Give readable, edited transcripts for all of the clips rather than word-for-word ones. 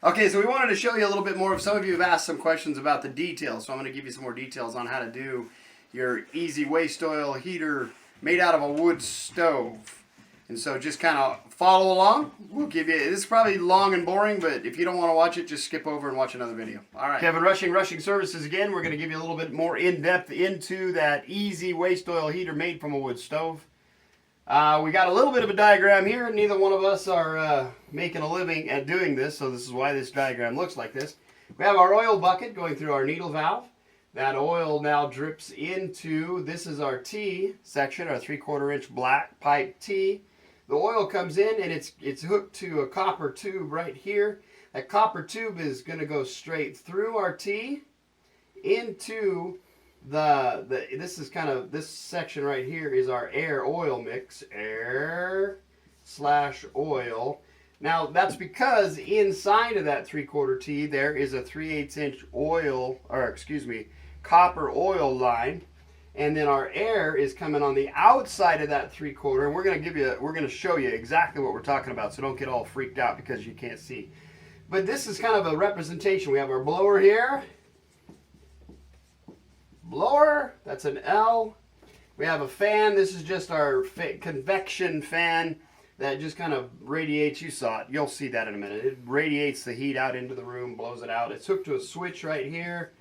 Okay, so we wanted to show you a little bit more. Some of you have asked some questions about the details, so I'm going to give you some more details on how to do your easy waste oil heater made out of a wood stove. And so just kind of follow along. We'll give you, this is probably long and boring, but if you don't want to watch it, just skip over and watch another video. All right. Kevin Rushing Services again. We're going to give you a little bit more in-depth into that easy waste oil heater made from a wood stove. We got a little bit of a diagram here. Neither one of us are making a living at doing this, so this is why this diagram looks like this. We have our oil bucket going through our needle valve. That oil now drips into, this is our T section, our 3/4 inch black pipe T. The oil comes in and it's hooked to a copper tube right here. That copper tube is going to go straight through our T into this is kind of, this section right here is our air oil mix, air/oil. Now that's because inside of that 3/4 T there is a 3/8 inch oil, or excuse me, copper oil line, and then our air is coming on the outside of that 3/4. And we're going to show you exactly what we're talking about, so don't get all freaked out because you can't see. But this is kind of a representation. We have our blower here. Blower, that's an L. We have a fan. This is just our convection fan that just kind of radiates. You saw it. You'll see that in a minute. It radiates the heat out into the room, blows it out. It's hooked to a switch right here.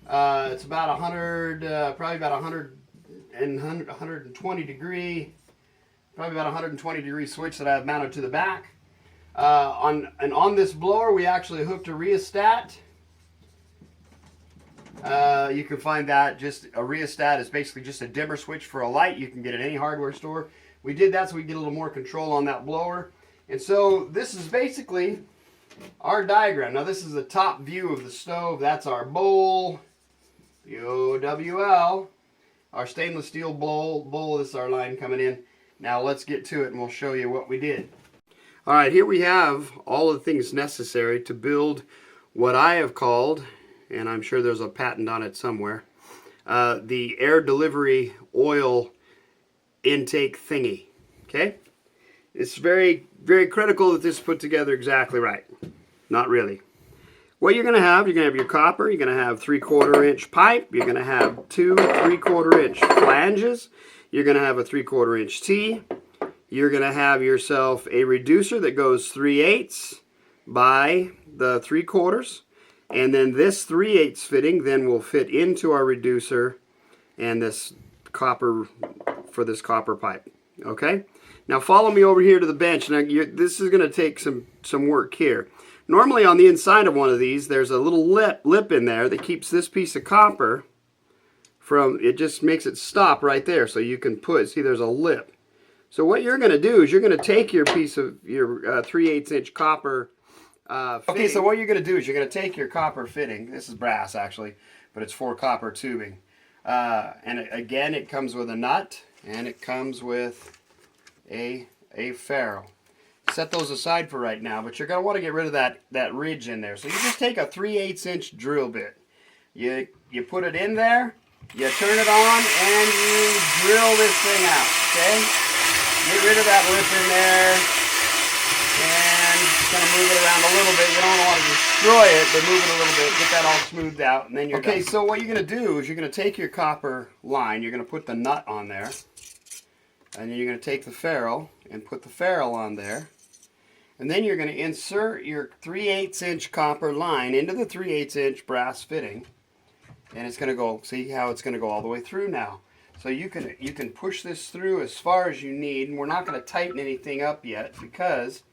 It's about 100, probably about 120 degree, probably about 120 degree switch that I have mounted to the back. On this blower, we actually hooked a rheostat. You can find that, just a rheostat is basically just a dimmer switch for a light. You can get it at any hardware store. We did that so we get a little more control on that blower. And so this is basically our diagram. Now this is the top view of the stove. That's our bowl, the OWL, our stainless steel bowl. This is our line coming in. Now let's get to it and we'll show you what we did. All right, here we have all the things necessary to build what I have called, and I'm sure there's a patent on it somewhere, the air delivery oil intake thingy. Okay? It's very, very critical that this is put together exactly right. Not really. What you're going to have your copper, you're going to have 3/4 inch pipe, you're going to have two 3/4 inch flanges, you're going to have a 3/4 inch T, you're going to have yourself a reducer that goes 3/8 by the 3/4. And then this 3/8 fitting then will fit into our reducer and this copper, for this copper pipe. Okay? Now follow me over here to the bench. Now this is going to take some work here. Normally on the inside of one of these there's a little lip in there that keeps this piece of copper from, it just makes it stop right there. So you can put, see there's a lip. So what you're going to do is you're going to take your piece of your 3/8 inch copper okay, so what you're going to do is you're going to take your copper fitting. This is brass actually, but it's for copper tubing. And again, it comes with a nut and it comes with a ferrule. Set those aside for right now, but you're going to want to get rid of that ridge in there. So you just take a 3/8 inch drill bit. You put it in there, you turn it on, and you drill this thing out. Okay? Get rid of that lip in there. And just kind of move it around a little bit. You don't want to destroy it, but move it a little bit. Get that all smoothed out, and then you're okay, done. So what you're going to do is you're going to take your copper line, you're going to put the nut on there, and then you're going to take the ferrule and put the ferrule on there, and then you're going to insert your 3/8 inch copper line into the 3/8 inch brass fitting, and it's going to go, see how it's going to go all the way through now. So you can push this through as far as you need, and we're not going to tighten anything up yet because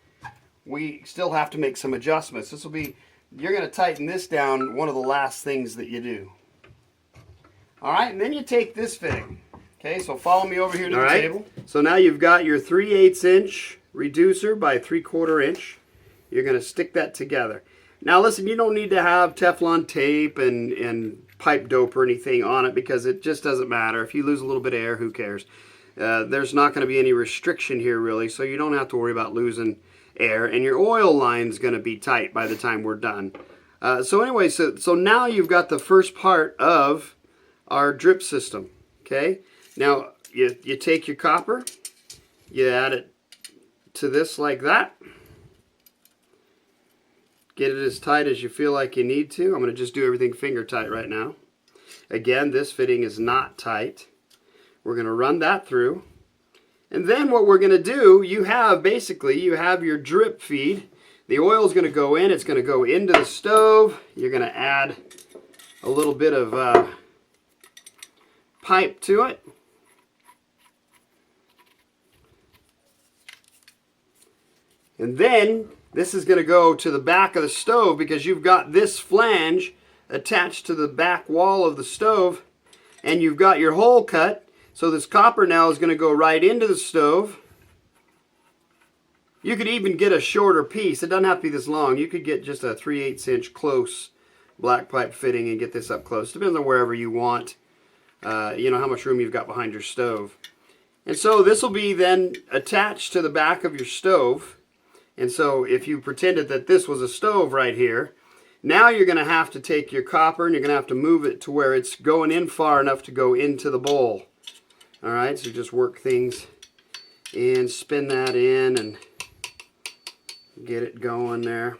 we still have to make some adjustments. This will be, you're going to tighten this down, one of the last things that you do. Alright, and then you take this fitting. Okay, so follow me over here to the table. So now you've got your 3/8 inch reducer by 3/4 inch. You're going to stick that together. Now listen, you don't need to have Teflon tape and pipe dope or anything on it because it just doesn't matter. If you lose a little bit of air, who cares? There's not going to be any restriction here really, so you don't have to worry about losing air, and your oil line's going to be tight by the time we're done. So anyway, so now you've got the first part of our drip system. Okay, now you take your copper, you add it to this like that, get it as tight as you feel like you need to. I'm going to just do everything finger tight right now. Again, this fitting is not tight. We're going to run that through. And then what we're going to do, you have your drip feed. The oil is going to go in. It's going to go into the stove. You're going to add a little bit of pipe to it. And then this is going to go to the back of the stove because you've got this flange attached to the back wall of the stove, and you've got your hole cut. So this copper now is going to go right into the stove. You could even get a shorter piece. It doesn't have to be this long. You could get just a 3/8 inch close black pipe fitting and get this up close. Depends on wherever you want. You know how much room you've got behind your stove. And so this will be then attached to the back of your stove. And so if you pretended that this was a stove right here, now you're going to have to take your copper and you're going to have to move it to where it's going in far enough to go into the bowl. Alright, so just work things and spin that in and get it going there.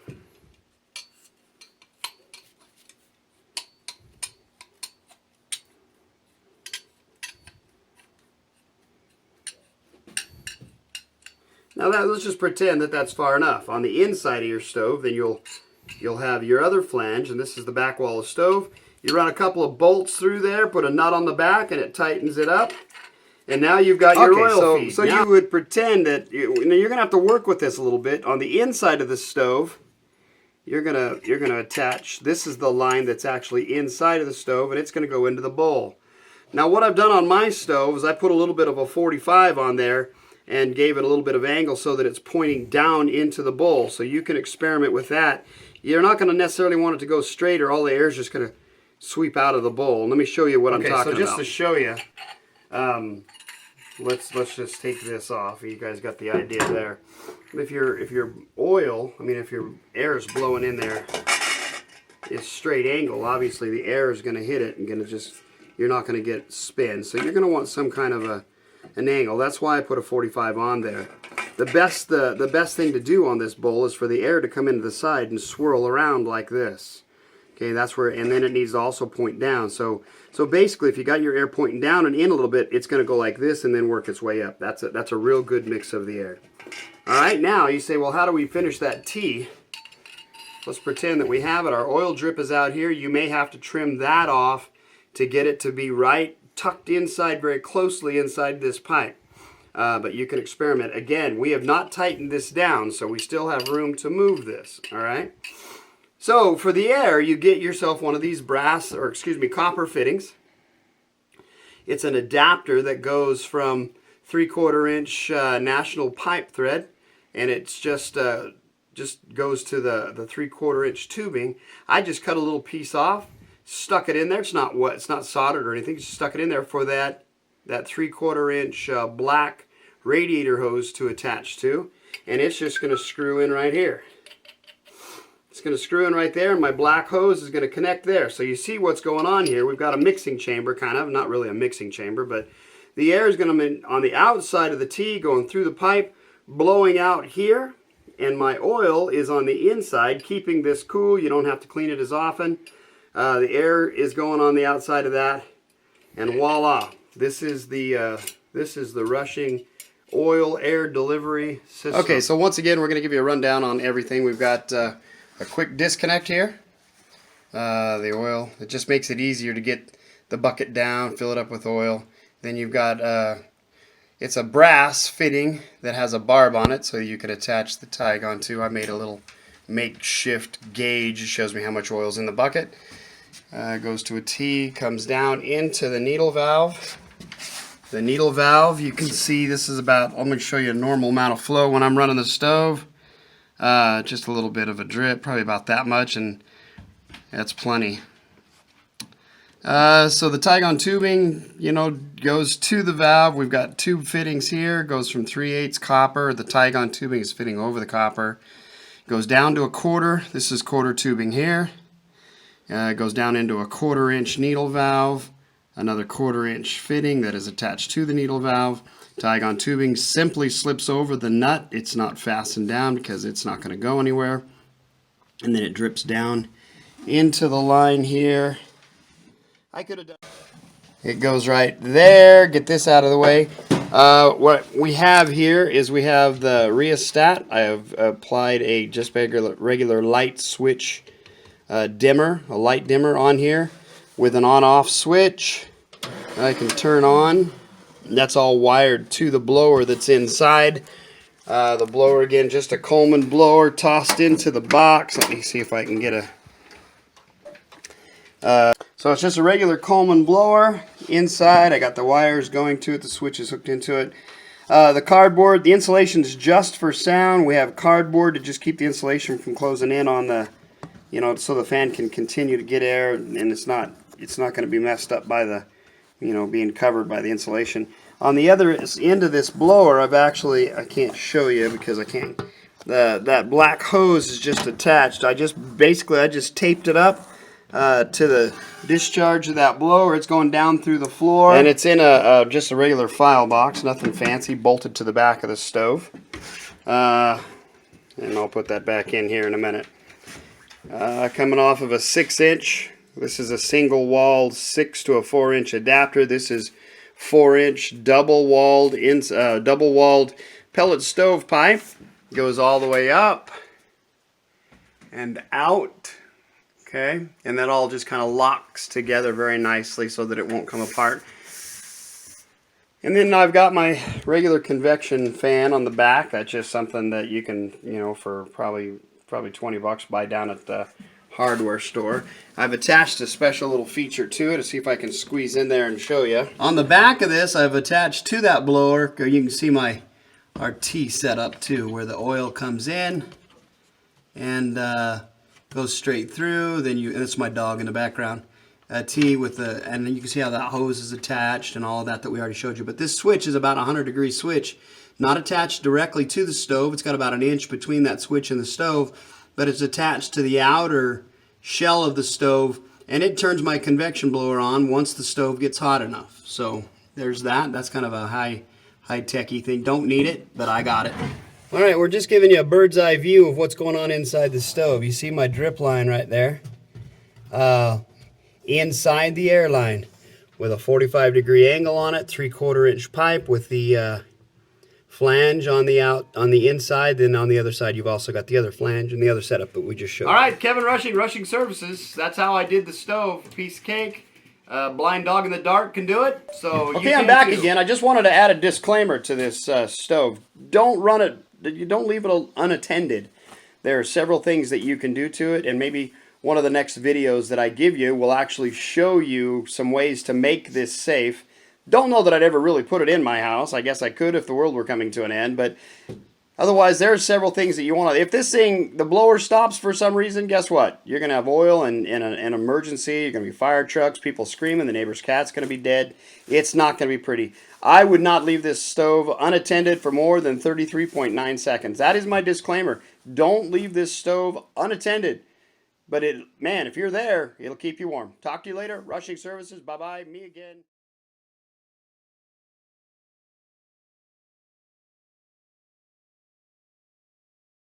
Now let's just pretend that that's far enough. On the inside of your stove, then you'll have your other flange, and this is the back wall of the stove. You run a couple of bolts through there, put a nut on the back, and it tightens it up. And now you've got your oil feed. So you would pretend that you're going to have to work with this a little bit. On the inside of the stove, you're going to attach. This is the line that's actually inside of the stove, and it's going to go into the bowl. Now what I've done on my stove is I put a little bit of a 45 on there and gave it a little bit of angle so that it's pointing down into the bowl. So you can experiment with that. You're not going to necessarily want it to go straight, or all the air is just going to sweep out of the bowl. Let me show you what I'm talking about. Okay, so just to show you, let's just take this off. You guys got the idea there. If your air is blowing in there, it's straight angle. Obviously, the air is going to hit it and you're not going to get spin. So you're going to want some kind of an angle. That's why I put a 45 on there. The best thing to do on this bowl is for the air to come into the side and swirl around like this. Okay, that's where, and then it needs to also point down. So basically, if you got your air pointing down and in a little bit, it's going to go like this and then work its way up. That's a real good mix of the air. All right, now you say, well, how do we finish that tea? Let's pretend that we have it. Our oil drip is out here. You may have to trim that off to get it to be right tucked inside, very closely inside this pipe. But you can experiment. Again, we have not tightened this down, so we still have room to move this. All right. So for the air, you get yourself one of these copper fittings. It's an adapter that goes from 3/4 inch national pipe thread, and it's just goes to the 3/4 inch tubing. I just cut a little piece off, stuck it in there. It's not soldered or anything. Just stuck it in there for that 3/4 inch black radiator hose to attach to, and it's just going to screw in right here. It's going to screw in right there, and my black hose is going to connect there. So you see what's going on here. We've got a mixing chamber, kind of, not really a mixing chamber, but the air is going to be on the outside of the tea, going through the pipe, blowing out here, and my oil is on the inside, keeping this cool. You don't have to clean it as often. The air is going on the outside of that, and voila! This is the rushing oil air delivery system. Okay, so once again, we're going to give you a rundown on everything. We've got a quick disconnect here. The oil, it just makes it easier to get the bucket down, fill it up with oil. Then you've got it's a brass fitting that has a barb on it, so you can attach the tag onto. I made a little makeshift gauge. It shows me how much oil's in the bucket. Goes to a T, comes down into the needle valve. The needle valve, you can see this is about, I'm going to show you a normal amount of flow when I'm running the stove. Just a little bit of a drip, probably about that much, and that's plenty. So the Tygon tubing, goes to the valve. We've got tube fittings here. Goes from 3/8 copper. The Tygon tubing is fitting over the copper. Goes down to a 1/4. This is 1/4 tubing here. It goes down into a 1/4 inch needle valve. Another 1/4 inch fitting that is attached to the needle valve. Tygon tubing simply slips over the nut. It's not fastened down because it's not going to go anywhere. and then it drips down into the line here. I could have done it. Goes right there. Get this out of the way. What we have here is we have the rheostat. I have applied a just regular light switch dimmer, a light dimmer on here with an on-off switch. I can turn on. That's all wired to the blower that's inside. The blower, again, just a Coleman blower tossed into the box. Let me see if I can get a... So it's just a regular Coleman blower inside. I got the wires going to it. The switch is hooked into it. The cardboard, the insulation is just for sound. We have cardboard to just keep the insulation from closing in on the, you know, so the fan can continue to get air, and it's not going to be messed up by the, you know, being covered by the insulation. On the other end of this blower, I can't show you because I can't. That black hose is just attached. I just taped it up to the discharge of that blower. It's going down through the floor, and it's in just a regular file box, nothing fancy, bolted to the back of the stove. And I'll put that back in here in a minute. Coming off of a 6-inch. This is a single-walled 6 to a 4-inch adapter. This is 4-inch double-walled pellet stove pipe. Goes all the way up and out. Okay, and that all just kind of locks together very nicely so that it won't come apart. And then I've got my regular convection fan on the back. That's just something that you can, you know, for probably $20 buy down at the hardware store. I've attached a special little feature to it to see if I can squeeze in there and show you. On the back of this, I've attached to that blower, you can see my RT set up too, where the oil comes in and goes straight through. Then and it's my dog in the background. T with and then you can see how that hose is attached and all of that we already showed you. But this switch is about a 100-degree switch, not attached directly to the stove. It's got about an inch between that switch and the stove, but it's attached to the outer shell of the stove, and it turns my convection blower on once the stove gets hot enough. So there's that. That's kind of a high-techy thing. Don't need it, but I got it. All right, we're just giving you a bird's eye view of what's going on inside the stove. You see my drip line right there. Inside the air line with a 45-degree angle on it, 3/4 inch pipe with the flange on the inside. Then on the other side, you've also got the other flange and the other setup that we just showed. All right, Kevin Rushing Services. That's how I did the stove. Piece of cake. Blind dog in the dark can do it. So okay, I'm back again. I just wanted to add a disclaimer to this stove. Don't run it. Don't leave it unattended. There are several things that you can do to it, and maybe one of the next videos that I give you will actually show you some ways to make this safe. Don't know that I'd ever really put it in my house. I guess I could if the world were coming to an end, but otherwise there's several things that you want to... If this thing, the blower stops for some reason, guess what? You're going to have oil and an emergency. You're going to be fire trucks, people screaming, the neighbor's cat's going to be dead. It's not going to be pretty. I would not leave this stove unattended for more than 33.9 seconds. That is my disclaimer. Don't leave this stove unattended. But man, if you're there, it'll keep you warm. Talk to you later. Rushing Services. Bye-bye. Me again.